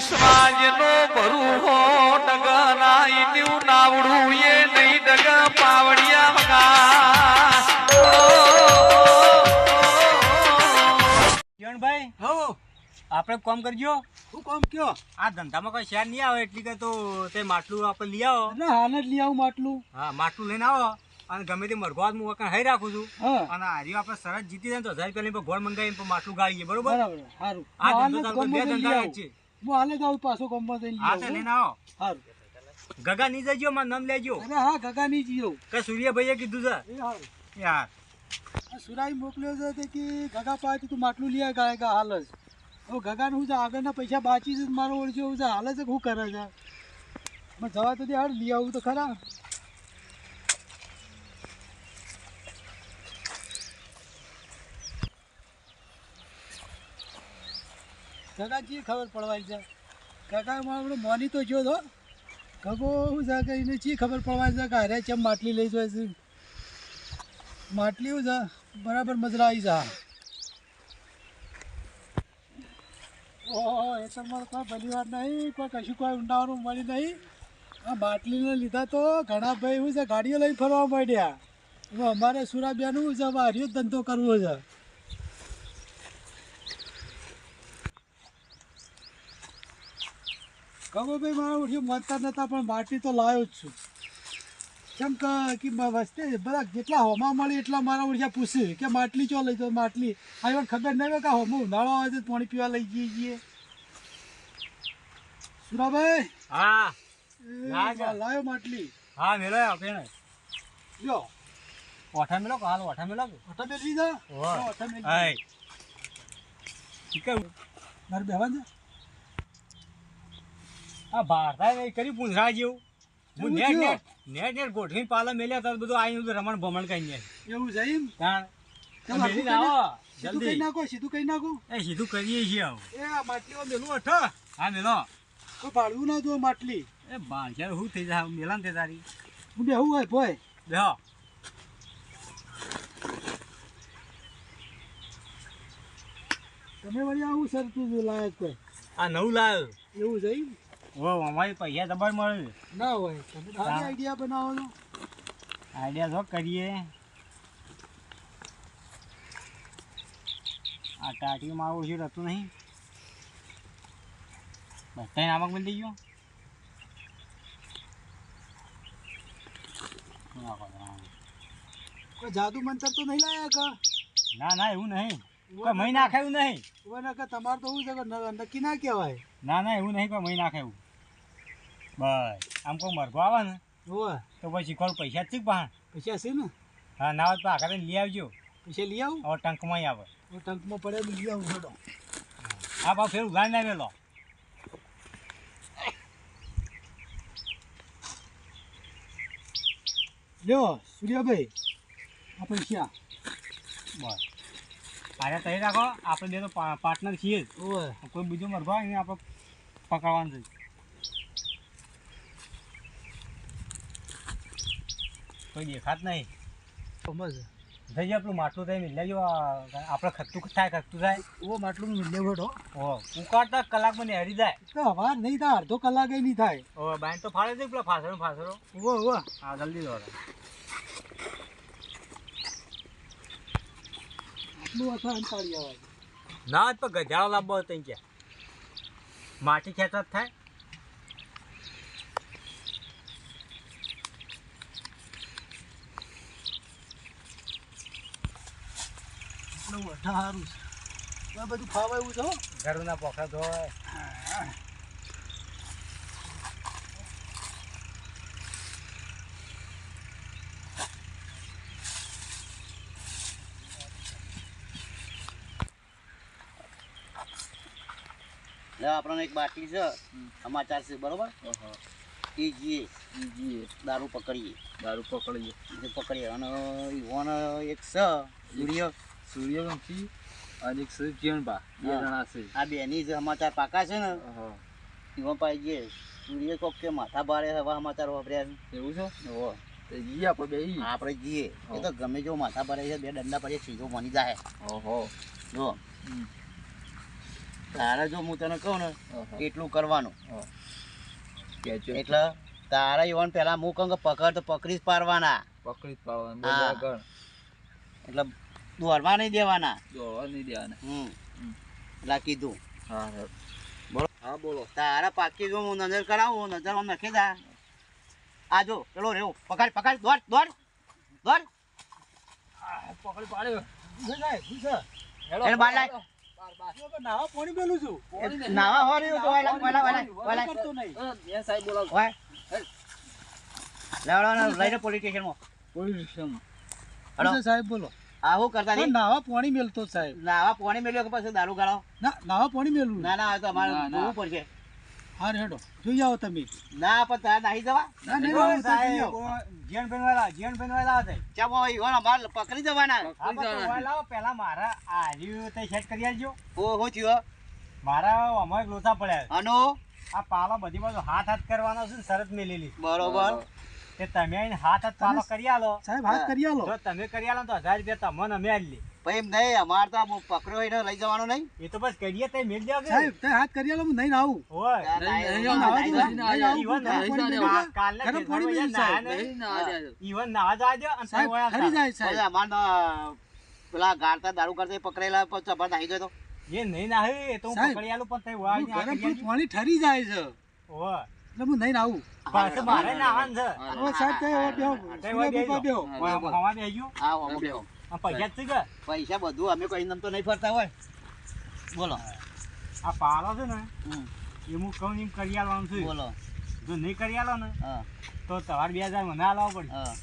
વિશ્વાજનો ભરું હો ડગના ઈન્યું નાવડું એ નહીં ડગ પાવડિયા વગા કિરણભાઈ હો આપણે કામ કરજો. શું કામ કયો? આ ધંધામાં કોઈ શેર નહીં આવે એટલી કે તો તે માટલું આપણે લઈ આવો. એટલે હાલ જ લઈ આવું માટલું. હા માટલું લઈને આવો અને ગમે તે મરઘોત હું વખત હઈ રાખું છું. હા અને હારી આપણે સરસ જીતી જાય તો 1000 રૂપિયા ગોળ મંગાવી માટલું ગાળીએ. બરોબર બરાબર સારું. આ હાલ જ ધંધો તો બે ગામમાં જઈને ધંધા લઈ જ છે. આવું. હું હાલ જ આવું પાછો ગામમાં જઈને લઈ હા તે આવું. લઈને આવો. સારું. ગગા નહીં જજો મારું નામ લેજો. અરે હા ગગાની જીઓ. કે સૂર્યભાઈએ કીધું છે એ સારું. યાર. આ સુરાઈ મોકલ્યો છે તે કે ગગા પાસે તું માટલું લઈ આવે ગાયકા હાલ જ. હવે ગગાને હું છે આગળના પૈસા બાકી છે મારો ઓળખ્યો હું છે હાલ જ શું કરે છે. મને જવા તો દે હાલ લઈ આવું તો ખરા. ગગાજી ખબર પડવાની છે. કાકા મારો મોની તો જો તો ગગો શું છે કે એને ચી ખબર પડવાની છે કે અરે ચમ માટલી લઈ જાય છે. માટલી શું છે બરાબર મજરા આવી જા. ઓહો એ તો મારે કોઈ ભલી વાત નહીં, કોઈ કશું કોઈ ઊંડાવાનું મળી નહીં. આ માટલીને લીધા તો ઘણા ભાઈ શું છે ગાડીઓ લઈને ફરવા માંડ્યા. હવે અમારે સુરાબિયાનું શું છે હવે હરિયો જ ધંધો કરવો છે. ગગો ભાઈ મારા ઉઠ્યું મનતા નતા પણ માટલી તો લાવ્યો જ છું. કેમ કે વસ્તી બધા જેટલા હોમાં મળી એટલા મારા ઓળખ્યા પૂછ્યું કે માટલી ચો લઈ તો માટલી આ ખબર નહીં કે હોમો ઉનાળો આવે તો પાણી પીવા લઈ જઈએ છીએ. સુરાભાઈ હા લાવ્યો માટલી. હા મેલો આપણે જો ઓઠા મેલો હાલ ઓઠા મેલો. ઓઠા બેસી જા. ઓહ. ઓઠા બેસી હાય ઠીક છે. મારે બેહવા દે. આ ભારતા એ કરી પૂંછરા જેવું. હું એવું નેટ થયું? નેટ નેટ ગોઠવીને પાલા મેલ્યા તો બધું આવીને રમણ ભમણ કરી જાય. એવું છે એમ? તાણ તમે મેલીને આખું આવો સીધું જલ્દી. કહી નાખો સીધું કહી નાખો. એ સીધું કરીએ છીએ આવું. એ આ માટલીમાં મેલું અઠા હા મેલો. કોઈ ભાડવું ના જો માટલી. એ બાંધ્યા શું થઈ જાય મેલા ને તે તારી. હું બેહું હોય ભોય. બેહો. તમે વળી આવું સર તું લાયક કોઈ આ નવું લાવ્યો. એવું છે એમ? ઓ અમારી પૈસા દબાણ મળે. ના હોય તમે સારી આઈડિયા બનાવો છો. આઈડિયા જો કરીએ. આ ટાટીમાં આવું છે રહેતું નહીં. બધા નામક મળી ગયો. કોઈ જાદુ મંતર તો નહીં લાયા કા? ના ના એવું નહીં. કોઈ મહી નાખે એવું નહીં. ઓને કે તમારે તો શું છે કે નક્કી ના કહેવાય. ના ના એવું નહીં કોઈ મહી નાખે એવું. બસ આમ કોઈ મરઘો આવે ને હોવે તો પછી શીખવાડું પૈસા જ ચીક બહાર. પૈસા છે ને? હા ના હોય તો આખા લઈ આવજો. પૈસા લઈ આવું. હવે ટંકમાં આવે. હું ટંકમાં પડે લઈ આવું છોડો. હા બા ફેર ઉઘાડી ના મેલો. લ્યો સૂર્યાભાઈ આ પૈસા. બસ આજે તઈ રાખો. આપણે બે તો પાર્ટનર છીએ જ. હોવે કોઈ બીજો મરઘો આવે ને આપણે પકડવાનું છે. કોઈ દેખાત નહીં. સમજ. જઈએ આપણું માટલું થઈ મિલ લેજો. આપણે ખતું થાય ખતું થાય. ઓ માટલું મિલ્યો બેઠો. ઓ ઉકાળતા કલાકમાં ને હરી જાય. તો હવાર નહીં થાય અડધો કલાકે નહીં થાય. ઓ બાઈન તો ફાળે છે પેલા ફાસરો ફાસરો. ઓવો ઓવો હા જલ્દી દોડો. આટલું અથવા અંતાળી આવે. ના જ પણ ગજાળો લાવવો હોય ત્યાં ક્યાં માટી ખેંચા જ થાય. એટલું વઠા સારું છે. આ બધું ખાવા એવું છે હો. ઘરના પોખા ધોય. આપણને એક બાટલી છે સમાચાર છે બરોબર. એ જઈએ દારૂ પકડીએ અને ઈવોન એક છે સૂર્યવંશી અને એક છે કિરણબા. બે જણા છે. આ બેની જે સમાચાર પાકા છે ને ઈવોન પાસે જઈએ. સૂર્ય કોક કે માથા ભારે હવા સમાચાર વાપર્યા છે. એવું છે? જઈએ આપણે જઈએ. એ તો ગમે જો માથા ભારે છે બે દંડા પડે સીધો મની જાય. જો તારે જો હું તને કહું ને એટલું કરવાનું કેજો એટલે તારે ઈવન પેલા હું કહું કે પકડ તો પકડી જ પાડવાના પકડી જ પાડવાનું હા. બોલ આગળ એટલે દોડવા નહીં દેવાના દોડવા નહીં દેવાના એટલે કીધું હા બોલો. હા બોલો તારા પાકી જો હું નજર કરાવું નજર આમ નાખી દા આ જો પેલો રેવું પકડ પકડ દોડ દોડ દોડ પકડી પાડ્યો શું સાહેબ શું છે એને બહાર લાય. હું તો નાવા પાણી મેલું છું નાવા હો રહ્યું તો વાલા વાલા વાલા વાલા કરતો નહીં એ સાહેબ બોલાવો ઓય લેવડો લઈને પોલીસ સ્ટેશનમાં પોલીસ સ્ટેશન હલો. શું છે સાહેબ બોલો આ શું કરતા પણ નહીં નાવા પાણી મેલતો સાહેબ નાવા પાણી મેલ્યો કે પછી દારૂ ગાળો ના નાવા પાણી મેલું ના ના આ તો અમારે ના, ના. જોવું પડશે હા હેડો જોઈ આવો તમે ના પણ તારે નાહી જવા ના નહીં આવો સાહેબ જીવન બનવાયેલા હતા ચાલો ઈવન અમારે પકડી જવાના લાવો પેલા મારા આર્યું તે સેટ કરી આલજો ઓ હું થયો મારા અમારે લોચા પડ્યા અનો આ પાલો બધી બાજુ હાથ કરવાનો છે ને શરત મેલેલી બરોબર તે તમે આઈને હાથ પાલો કરી આલો સાહેબ હાથ કરી આલો જો તમે કરી આલો તો 1000 રૂપિયા તમને અમે આલી ભાઈ એમ નહીં અમારે તો આમ પકડ્યો હોય ને લઈ જવાનો નહીં એ તો બસ કરીએ તે મેલ દેવા સાહેબ તે હાથ કરી આલો હું નહીં આવું ઓય ઈવન નાવા જવા દો અને સાહેબ તમે ખરી વયા જાય સાહેબ અમારે પેલા ગાળતા દારૂ કરતા એ પકડેલા પછી જબર નાહી ગયો તો એ નહીં ના એ તો હું સાહેબ, પકડી આલું પણ તે હું વાય ગરમ થોડું પાણી ઠરી જાય છે ઓય એટલે હું નહીં આવું પાછું મારે નાવાનું છે હવે સાહેબ તે હવે બેહો તે વયા બેહજો. બેહો ઓય, હવા બેહજો. હા આમ બેહો. આ પૈસા જ છે કે પૈસા બધું અમે કોઈ નામ તો નહીં ફરતા હોય બોલો આ પાલો છે ને હમ, એ હું કહું ને એમ કરી આલવાનું છે બોલો જો નહીં કરી આલો ને હા તો તમારે 2000 મને આલવા પડે હા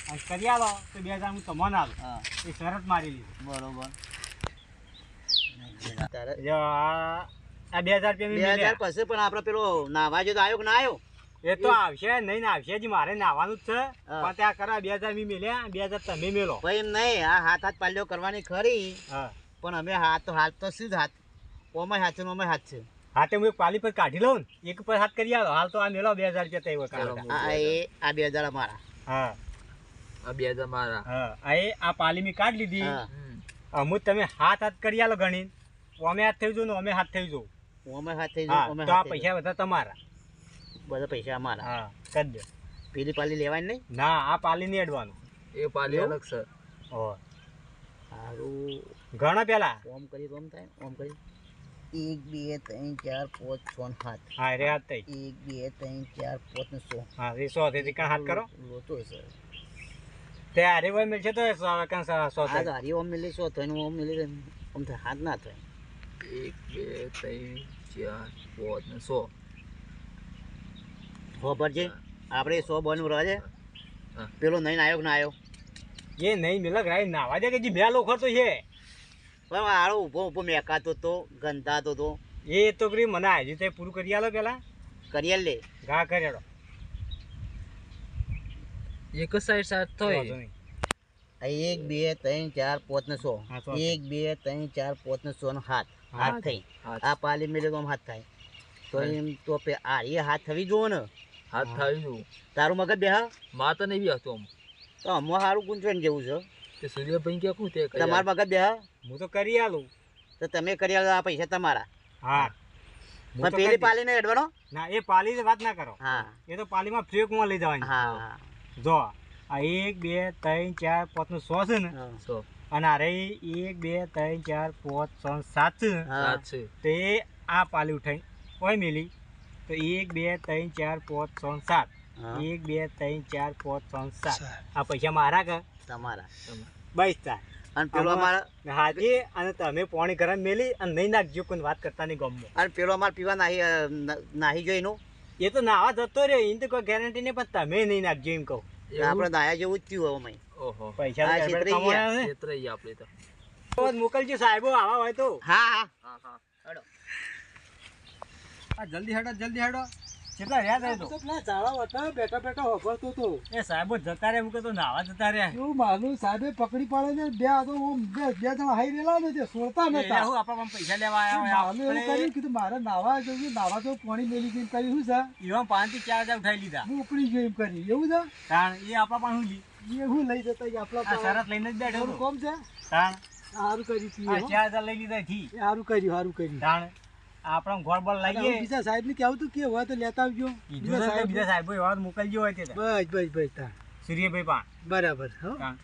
અને કરી આલો તો 2000 હું તમને આલું હા એ શરત મારી લીધી બરોબર તારે જો આ 2000 રૂપિયા મેં 2000 મેલ્યા. પછી પણ આપણે પેલો નાવા જો તો આવ્યો કે ના આવ્યો એ તો આવશે નહીં ને આવશે જ મારે નાવાનું જ છે હા. પણ ત્યાં કરા 2000 મેં મેલ્યા 2000 તમે મેલો ભાઈ એમ નહીં આ હાથ હાથ પાલ્યો કરવાની ખરી હા પણ અમે હાથ તો શું જ હાથ ઓમાં હાથ છે ને ઓમાં હાથ છે હા તે હું એક પાલી પર કાઢી લઉં ને એક પર હાથ કરી આલો હાલ તો આ મેલો 2000 રૂપિયા તઈ વખત આ 2000 અમારા હા આ 2000 મારા હા આ પાલી મેં કાઢી લીધી હા અમુક તમે હાથ કરી આલો ગણી અમે હાથ થઈ જો ને અમે હાથ થઈ જો ઓમાં હાથ થઈ હા જાય ઓમાં તો આ હાથ થઈ જાય. પૈસા બધા તમારા બધા પૈસા અમારા હા કરી દો પેલી પાલી લેવાની નહીં ના આ પાલી નહીં અડવાનું એ પાલી અલગ છે ઓ સારું ઘણા પેલા ઓમ કરી તો ઓમ થાય ઓમ કરી 1 2 3 4 5 6 7 હા રે હાથ થઈ 1 2 3 4 5 ને 100 હા એ 100 થી કણ હાથ કરો લોતો છે તે હારે ભાઈ મળશે તો 100 કણ 100 આ ગાડી ઓમ મિલી 100 થાય ને ઓમ મિલી ઓમ થાય હાથ ના થાય 1 2 3 4 5 ને 100 હો પરજે આપણે 100 બનવું રહે છે હા. પેલો નહીં આવ્યો કે ના આવ્યો એ નહીં મિલક રાય નાવા દે કે જે બે લોકો તો છે પણ આળો ઊભો ઊભો મેકાતો તો ગંધાતો તો એ તો કરી મને આજે તે પૂરું કરી આલો પેલા કરિયર લે ઘા કરેડો એક સાઈડ સાઈડ વાંધો થાય નહીં. 1 2 3 4 5 ને 100 હા, 1 2 3 4 5 ને 100 નો હાથ હા. હાથ થઈ હાથ. આ પાલી મિલે તો આમ હાથ થાય તો એમ તો આ એ હાથ થવી જોવો ને હાથ થાય છું તારું મગજ બે હા માતા નહીં બી હતો આમ તો અમો સારું ગુંચવાઈને જેવું છે તે સૂર્યભાઈ કે શું તે તમારું મગજ બે હા હું તો કરી આલું તો તમે કરી આલો આ પૈસા તમારા હા હું પણ તો પેલી કરી પાલીને એડવાનો ના એ પાલી વાત ના કરો હા એ તો પાલીમાં ફ્રેકમાં લઈ જવાની હા જો આ 1 2 3 4 5 નું 100 છે ને હા સો અને અરે 1 2 3 4 5 6 7 છે ને હા સાત છે તો એ આ પાલી ઉઠાઈ ઓય મેલી તો 1 2 3 4 5 6 7 હા. 1 2 3 4 5 6 7 આ પૈસા મારા કે તમારા બસ તા અને પેલો અમારા હાજી અને તમે પાણી ગરમ મેલી અને નહીં નાખજો કોઈ વાત કરતા નહીં ગમો અને પેલો અમારે પીવા નાહી ગયો એનું એ તો નાવા જતો રહ્યો એની તો કોઈ ગેરંટી નહીં પણ તમે નહીં નાખજો એમ કહું આપણે નાયા જેવું જ થયું હવે ઓહો પૈસા હા, તો ગરબડ છેતરાઈ ગયા. કમાયા છે. છેતરાઈ આપણે તો તો મોકલજો સાહેબો આવા હોય તો હા હા હા હા આ જલ્દી હેડો કેટલા રહ્યા થાય તો તો પેલા ઝાડા હતા બેઠા બેઠા હોભળતો તો એ સાહેબો જતા રહ્યા મૂકે તો નાવા જતા રહ્યા એવું માનું સાહેબે પકડી પાડે ને બે આ તો ઓમ બે જણા હાઈ રહેલા ને તે છોડતા એટલે નતા હું આપણા પાસે પૈસા લેવા આવ્યા હોય માનું એવું આપણે કર્યું કીધું મારે નાવા જવું નાવા તો પાણી મેલી ગઈ કર્યું શું છે ઈવન 5 થી 4000 ઉઠાઈ લીધા હું ઉપડી ગયો એમ કરી એવું છે કારણ એ આપણા પાસે હું લી એ હું લઈ જતા કે આપણા આ શરત લઈને જ બેઠો તારું હતો. કોમ છે કારણ સારું કર્યું તું આ 4000 લઈ લીધા થી સારું કર્યું કારણ આપણા ઘર બોલ અને લાવીએ હવે બીજા સાહેબને કહેવું તું કે હોય તો લેતા આવજો કીધું છે કે બીજા સાહેબો એવા મોકલજો હોય તે બસ બસ બસ તા સૂર્યભાઈ પા બરાબર હો હા.